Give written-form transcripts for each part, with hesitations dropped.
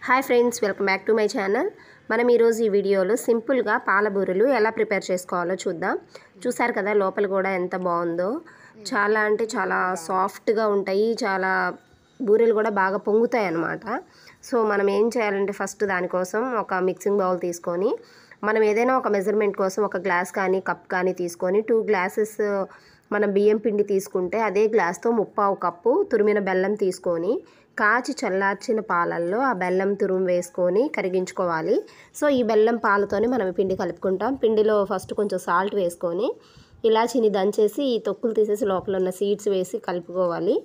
Hi friends, welcome back to my channel. మనం ఈరోజు ఈ వీడియోలో సింపుల్గా పాల బూరెలు ఎలా ప్రిపేర్ చేసుకోవాలో చూద్దాం. చూసారు కదా లోపల కూడా ఎంత బాగుందో. చాలా అంటే చాలా సాఫ్ట్గా ఉంటాయి. చాలా బూరెలు కూడా బాగా పొంగుతాయి అన్నమాట. సో మనం ఏం చేయాలంటే ఫస్ట్ దానికోసం ఒక మిక్సింగ్ బౌల్ తీసుకొని మనం ఏదైనా ఒక మెజర్మెంట్ కోసం ఒక గ్లాస్ కానీ కప్ కానీ తీసుకొని 2 గ్లాసెస్ మనం బియ్యం పిండి తీసుకుంటే అదే గ్లాస్తో 1/2 కప్పు తురిమిన బెల్లం తీసుకొని కాచి చల్లార్చిన పాలల్లో ఆ బెల్లం తురుము వేసుకొని కరిగించుకోవాలి. సో ఈ బెల్లం పాలతోనే మనం పిండి కలుపుకుంటాం. పిండిలో ఫస్ట్ కొంచెం సాల్ట్ వేసుకొని ఇలాచీని దంచేసి ఈ తొక్కులు తీసేసి లోపల ఉన్న సీడ్స్ వేసి కలుపుకోవాలి.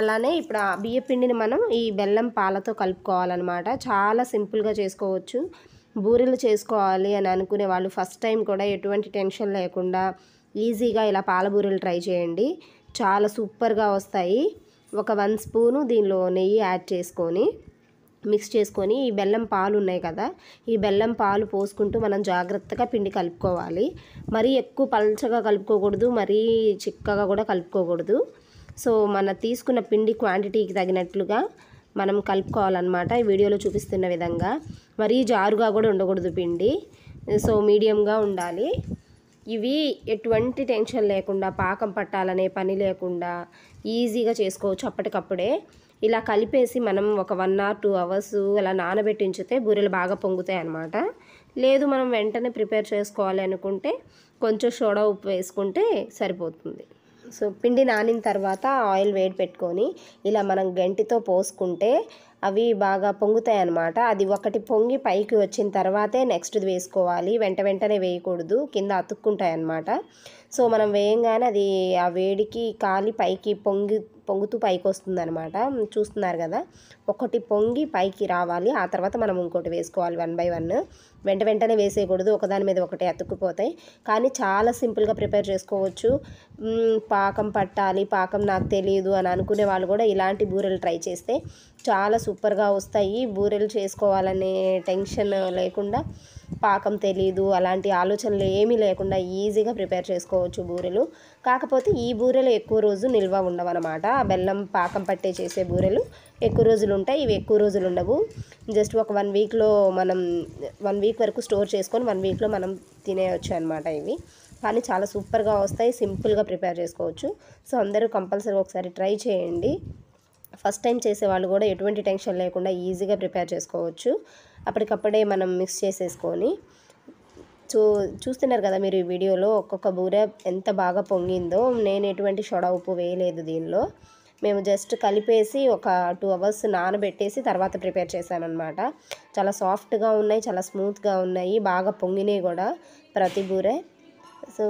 అలానే ఇప్పుడు ఆ బియ్య పిండిని మనం ఈ బెల్లం పాలతో కలుపుకోవాలన్నమాట. చాలా సింపుల్గా చేసుకోవచ్చు. బూరెలు చేసుకోవాలి అని అనుకునే వాళ్ళు ఫస్ట్ టైం కూడా ఎటువంటి టెన్షన్ లేకుండా ఈజీగా ఇలా పాల బూరెలు ట్రై చేయండి. చాలా సూపర్గా వస్తాయి. ఒక 1 స్పూను దీనిలో నెయ్యి యాడ్ చేసుకొని మిక్స్ చేసుకొని ఈ బెల్లం పాలు ఉన్నాయి కదా, ఈ బెల్లం పాలు పోసుకుంటూ మనం జాగ్రత్తగా పిండి కలుపుకోవాలి. మరీ ఎక్కువ పల్చగా కలుపుకోకూడదు, మరీ చిక్కగా కూడా కలుపుకోకూడదు. సో మన తీసుకున్న పిండి క్వాంటిటీకి తగినట్లుగా మనం కలుపుకోవాలన్నమాట. ఈ వీడియోలో చూపిస్తున్న విధంగా. మరీ జారుగా కూడా ఉండకూడదు పిండి. సో మీడియంగా ఉండాలి. ఇవి ఎటువంటి టెన్షన్ లేకుండా పాకం పట్టాలనే పని లేకుండా ఈజీగా చేసుకోవచ్చు అప్పటికప్పుడే. ఇలా కలిపేసి మనం ఒక 1 or 2 అవర్స్ అలా నానబెట్టి ఉంచితే బూరెలు బాగా పొంగుతాయి అన్నమాట. లేదు మనం వెంటనే ప్రిపేర్ చేసుకోవాలి అనుకుంటే కొంచెం సోడా ఉప్పు వేసుకుంటే సరిపోతుంది. సో పిండి నానిన తర్వాత ఆయిల్ వేడి పెట్టుకొని ఇలా మనం గంటితో పోసుకుంటే అవి బాగా పొంగుతాయి అన్నమాట. అది ఒకటి పొంగి పైకి వచ్చిన తర్వాతే నెక్స్ట్ది వేసుకోవాలి. వెంటనే వేయకూడదు, కింద అతుక్కుంటాయి అన్నమాట. సో మనం వేయంగానే అది ఆ వేడికి కాలి పైకి పొంగుతూ పైకి వస్తుంది అనమాట. చూస్తున్నారు కదా, ఒకటి పొంగి పైకి రావాలి. ఆ తర్వాత మనం ఇంకోటి వేసుకోవాలి 1 by 1. వెంటనే వేసేయకూడదు, ఒకదాని మీద ఒకటి అతుక్కుపోతాయి. కానీ చాలా సింపుల్గా ప్రిపేర్ చేసుకోవచ్చు. పాకం పట్టాలి, పాకం నాకు తెలియదు అని అనుకునే వాళ్ళు కూడా ఇలాంటి బూరెలు ట్రై చేస్తే చాలా సూపర్గా వస్తాయి. బూరెలు చేసుకోవాలనే టెన్షన్ లేకుండా, పాకం తెలీదు అలాంటి ఆలోచనలు ఏమీ లేకుండా ఈజీగా ప్రిపేర్ చేసుకోవచ్చు బూరెలు. కాకపోతే ఈ బూరెలు ఎక్కువ రోజు నిల్వ ఉండవన్నమాట. బెల్లం పాకం పట్టే చేసే బూరెలు ఎక్కువ రోజులు ఉంటాయి, ఇవి ఎక్కువ రోజులు ఉండవు. జస్ట్ ఒక 1 వీక్లో మనం 1 వీక్ వరకు స్టోర్ చేసుకొని 1 వీక్లో మనం తినేయచ్చు అనమాట ఇవి. కానీ చాలా సూపర్గా వస్తాయి, సింపుల్గా ప్రిపేర్ చేసుకోవచ్చు. సో అందరూ కంపల్సరీ ఒకసారి ట్రై చేయండి. ఫస్ట్ టైం చేసేవాళ్ళు కూడా ఎటువంటి టెన్షన్ లేకుండా ఈజీగా ప్రిపేర్ చేసుకోవచ్చు. అప్పటికప్పుడే మనం మిక్స్ చేసేసుకొని చూస్తున్నారు కదా మీరు ఈ వీడియోలో ఒక్కొక్క బూరె ఎంత బాగా పొంగిందో. నేను ఎటువంటి సోడా ఉప్పు వేయలేదు దీనిలో. మేము జస్ట్ కలిపేసి ఒక 2 అవర్స్ నానబెట్టేసి తర్వాత ప్రిపేర్ చేశాను అనమాట. చాలా సాఫ్ట్గా ఉన్నాయి, చాలా స్మూత్గా ఉన్నాయి, బాగా పొంగినాయి కూడా ప్రతి బూరె. సో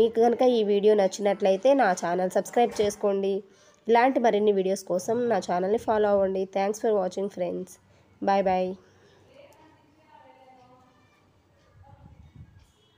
మీకు కనుక ఈ వీడియో నచ్చినట్లయితే నా ఛానల్ సబ్స్క్రైబ్ చేసుకోండి. ఇలాంటి మరిన్ని వీడియోస్ కోసం నా ఛానల్ని ఫాలో అవ్వండి. Thanks for watching friends. Bye bye.